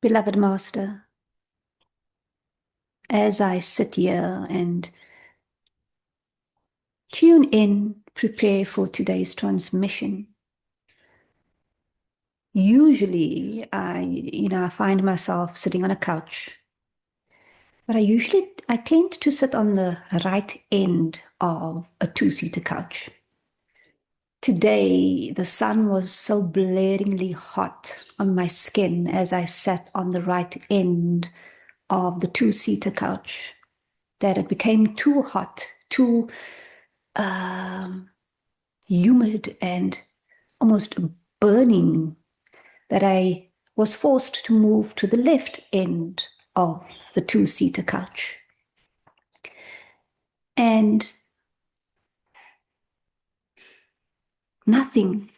Beloved Master, as I sit here and tune in, prepare for today's transmission, usually I find myself sitting on a couch, but I tend to sit on the right end of a two-seater couch. Today, the sun was so blaringly hot on my skin as I sat on the right end of the two-seater couch that it became too hot, too humid and almost burning, that I was forced to move to the left end of the two-seater couch. And nothing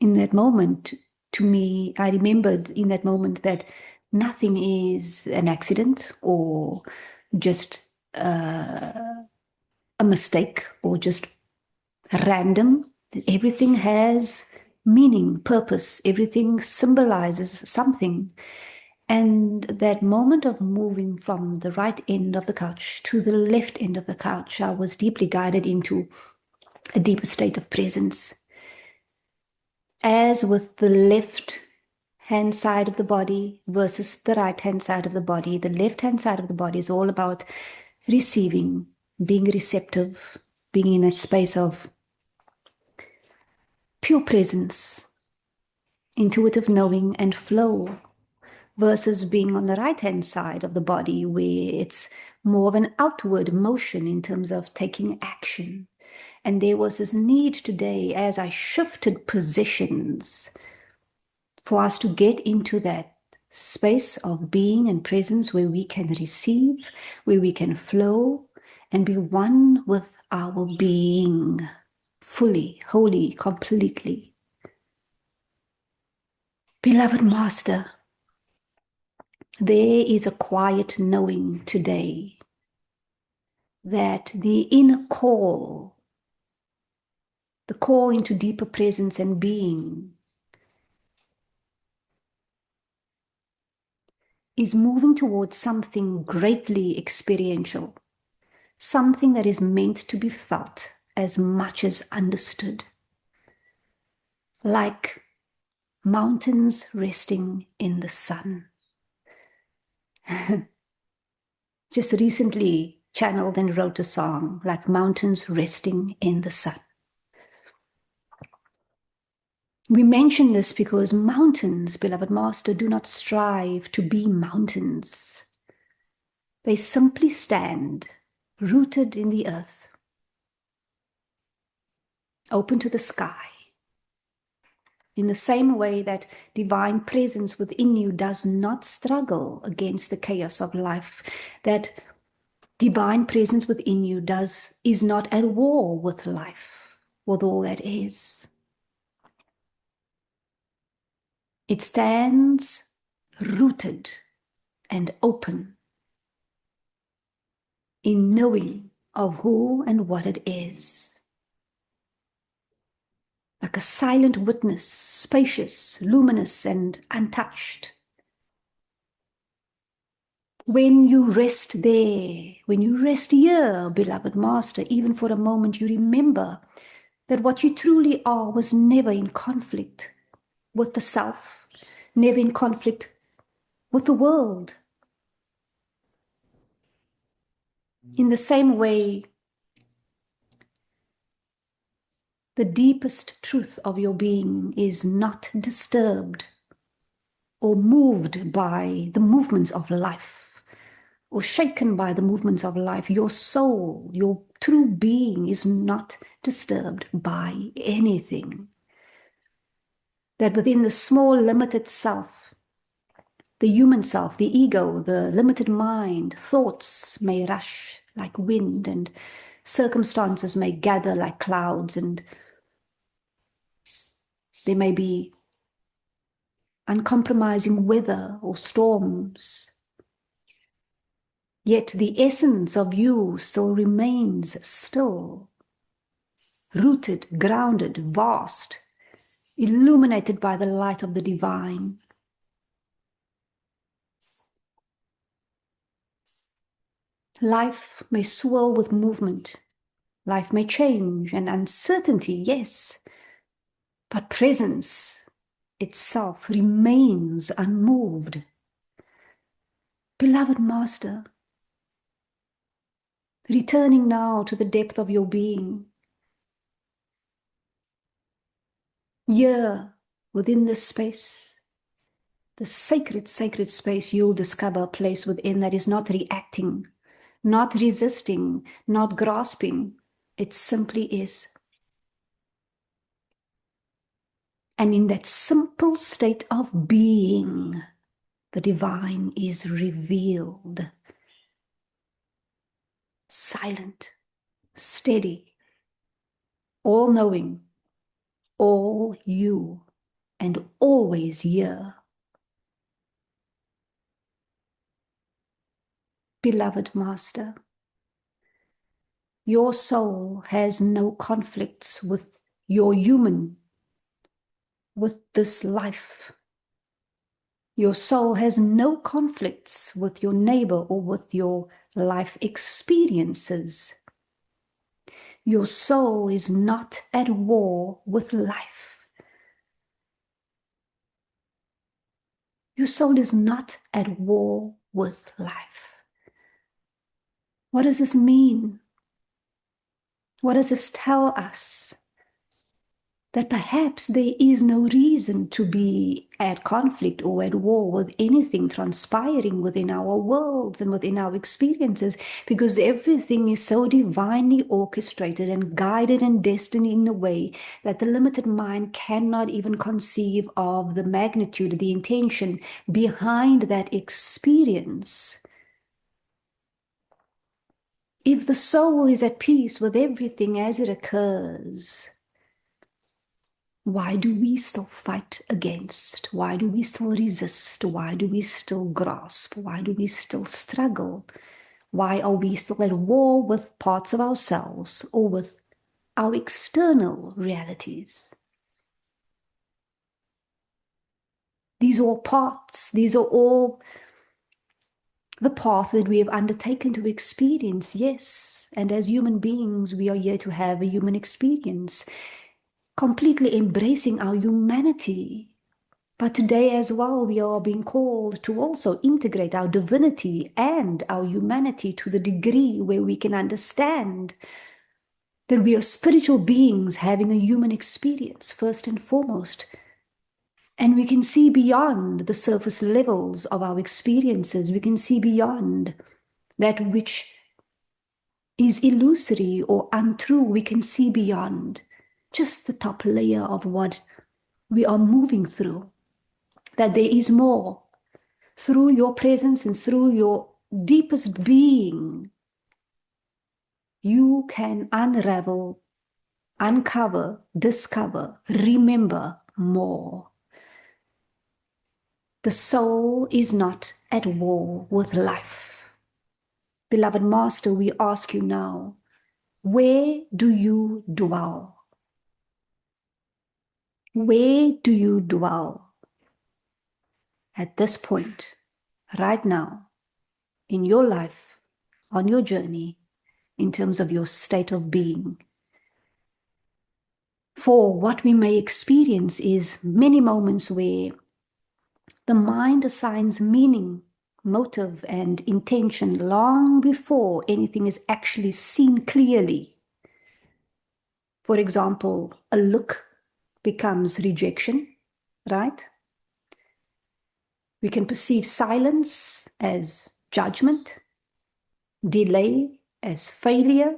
in that moment, to me, I remembered in that moment that nothing is an accident or just a mistake or just random. Everything has meaning, purpose. Everything symbolizes something. And that moment of moving from the right end of the couch to the left end of the couch, I was deeply guided into a deeper state of presence. As with the left hand side of the body versus the right hand side of the body, the left hand side of the body is all about receiving, being receptive, being in that space of pure presence, intuitive knowing and flow, versus being on the right-hand side of the body where it's more of an outward motion in terms of taking action. And there was this need today, as I shifted positions, for us to get into that space of being and presence where we can receive, where we can flow and be one with our being fully, wholly, completely. Beloved Master, there is a quiet knowing today that the inner call, the call into deeper presence and being, is moving towards something greatly experiential, something that is meant to be felt as much as understood, like mountains resting in the sun. Just recently channeled and wrote a song, like mountains resting in the sun. We mention this because mountains, beloved Master, do not strive to be mountains. They simply stand, rooted in the earth, open to the sky. In the same way that divine presence within you does not struggle against the chaos of life, that divine presence within you is not at war with life, with all that is. It stands rooted and open in knowing of who and what it is. Like a silent witness, spacious, luminous, and untouched. When you rest there, when you rest here, beloved Master, even for a moment, you remember that what you truly are was never in conflict with the self, never in conflict with the world. In the same way, the deepest truth of your being is not disturbed or moved by the movements of life or shaken by the movements of life. Your soul, your true being is not disturbed by anything. That within the small limited self, the human self, the ego, the limited mind, thoughts may rush like wind and circumstances may gather like clouds, and there may be uncompromising weather or storms. Yet the essence of you still remains still, rooted, grounded, vast, illuminated by the light of the divine. Life may swirl with movement. Life may change and uncertainty, yes, but presence itself remains unmoved. Beloved Master, returning now to the depth of your being, here within this space, the sacred, sacred space, you'll discover a place within that is not reacting, not resisting, not grasping. It simply is. And in that simple state of being, the divine is revealed. Silent, steady, all-knowing, all you, and always here. Beloved Master, your soul has no conflicts with your human, with this life. Your soul has no conflicts with your neighbor or with your life experiences. Your soul is not at war with life. Your soul is not at war with life. What does this mean? What does this tell us? That perhaps there is no reason to be at conflict or at war with anything transpiring within our worlds and within our experiences, because everything is so divinely orchestrated and guided and destined in a way that the limited mind cannot even conceive of the magnitude, the intention behind that experience. If the soul is at peace with everything as it occurs, why do we still fight against? Why do we still resist? Why do we still grasp? Why do we still struggle? Why are we still at war with parts of ourselves or with our external realities? These are all parts. These are all the path that we have undertaken to experience, yes. And as human beings, we are here to have a human experience, completely embracing our humanity. But today as well, we are being called to also integrate our divinity and our humanity to the degree where we can understand that we are spiritual beings having a human experience, first and foremost. And we can see beyond the surface levels of our experiences. We can see beyond that which is illusory or untrue. We can see beyond just the top layer of what we are moving through. That there is more. Through your presence and through your deepest being, you can unravel, uncover, discover, remember more. The soul is not at war with life. Beloved Master, we ask you now, where do you dwell? Where do you dwell at this point, right now, in your life, on your journey, in terms of your state of being? For what we may experience is many moments where the mind assigns meaning, motive, and intention long before anything is actually seen clearly. For example, a look becomes rejection, right? We can perceive silence as judgment, delay as failure.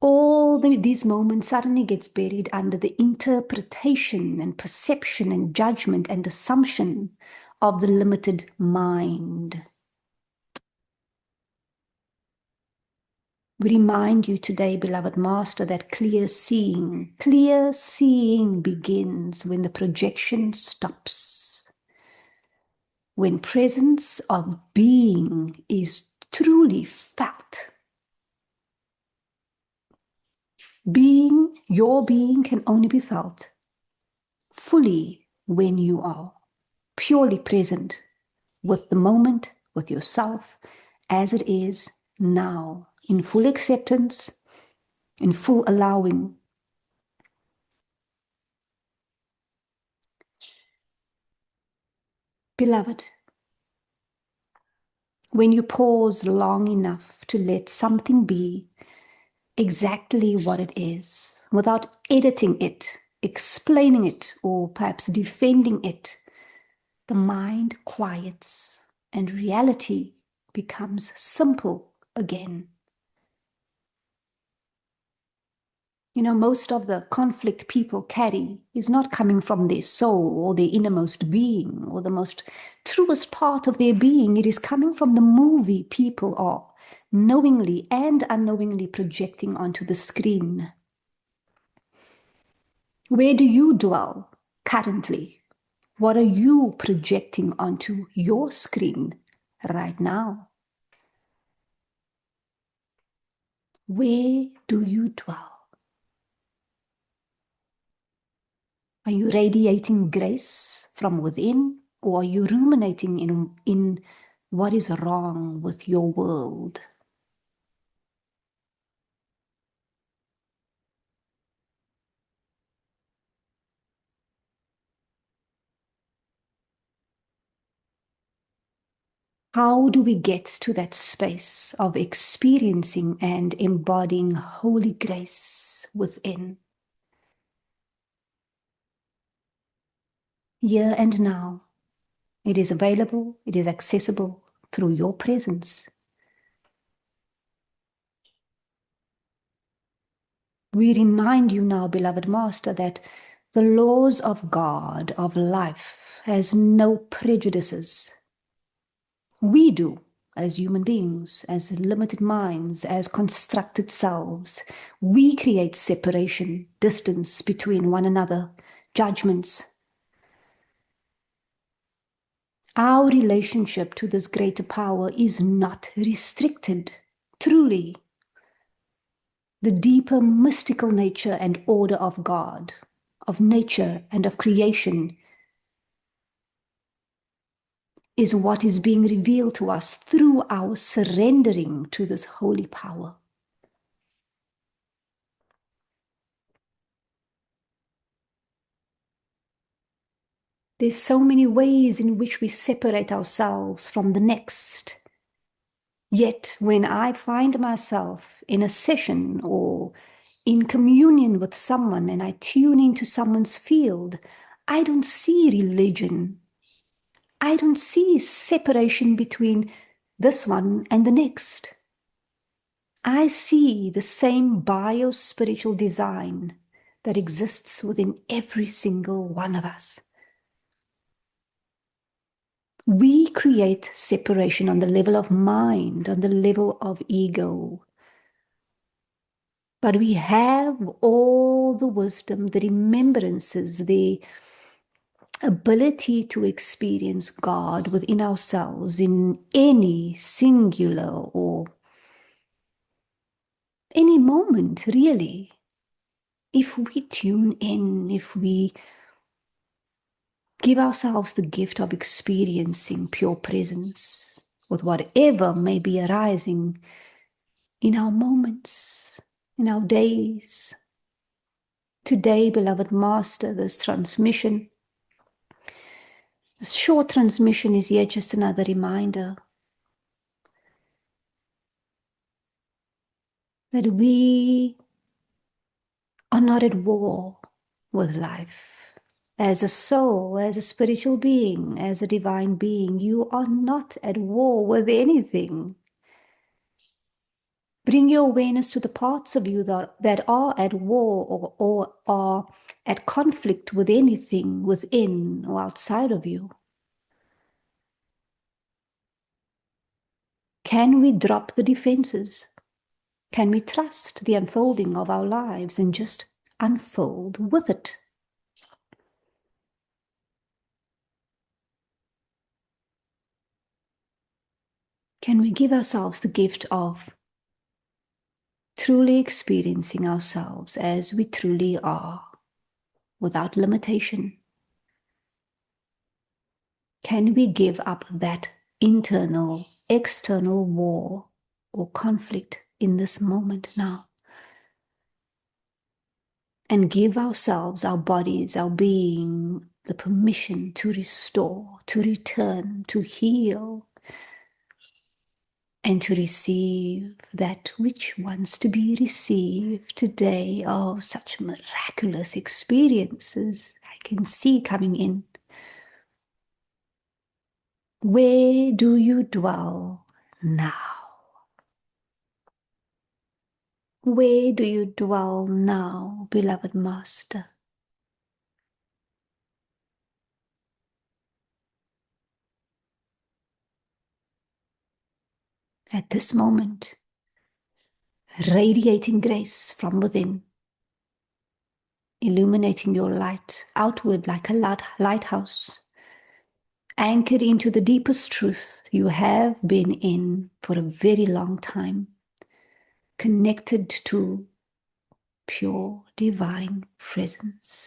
All these moments suddenly gets buried under the interpretation and perception and judgment and assumption of the limited mind. We remind you today, beloved Master, that clear seeing begins when the projection stops. When presence of being is truly felt. Your being can only be felt fully when you are purely present with the moment, with yourself, as it is now, in full acceptance, in full allowing. Beloved, when you pause long enough to let something be exactly what it is, without editing it, explaining it, or perhaps defending it, the mind quiets and reality becomes simple again. You know, most of the conflict people carry is not coming from their soul or their innermost being or the most truest part of their being. It is coming from the movie people are knowingly and unknowingly projecting onto the screen. Where do you dwell currently? What are you projecting onto your screen right now? Where do you dwell? Are you radiating grace from within, or are you ruminating in what is wrong with your world? How do we get to that space of experiencing and embodying holy grace within? Here and now, it is available, it is accessible through your presence. We remind you now, beloved Master, that the laws of God, of life, has no prejudices. We do, as human beings, as limited minds, as constructed selves. We create separation, distance between one another, judgments. Our relationship to this greater power is not restricted, truly. The deeper mystical nature and order of God, of nature and of creation, is what is being revealed to us through our surrendering to this holy power. There's so many ways in which we separate ourselves from the next. Yet when I find myself in a session or in communion with someone and I tune into someone's field, I don't see religion. I don't see separation between this one and the next. I see the same bio-spiritual design that exists within every single one of us. We create separation on the level of mind, on the level of ego. But we have all the wisdom, the remembrances, the ability to experience God within ourselves in any singular or any moment, really. If we tune in, if we give ourselves the gift of experiencing pure presence with whatever may be arising in our moments, in our days. Today, beloved Master, this transmission, this short transmission is yet just another reminder that we are not at war with life. As a soul, as a spiritual being, as a divine being, you are not at war with anything. Bring your awareness to the parts of you that are at war or are at conflict with anything within or outside of you. Can we drop the defenses? Can we trust the unfolding of our lives and just unfold with it? Can we give ourselves the gift of truly experiencing ourselves as we truly are, without limitation? Can we give up that internal, external war or conflict in this moment now? And give ourselves, our bodies, our being, the permission to restore, to return, to heal, and to receive that which wants to be received today. Oh, such miraculous experiences I can see coming in. Where do you dwell now? Where do you dwell now, beloved Master? At this moment, radiating grace from within, illuminating your light outward like a lighthouse, anchored into the deepest truth you have been in for a very long time, connected to pure divine presence.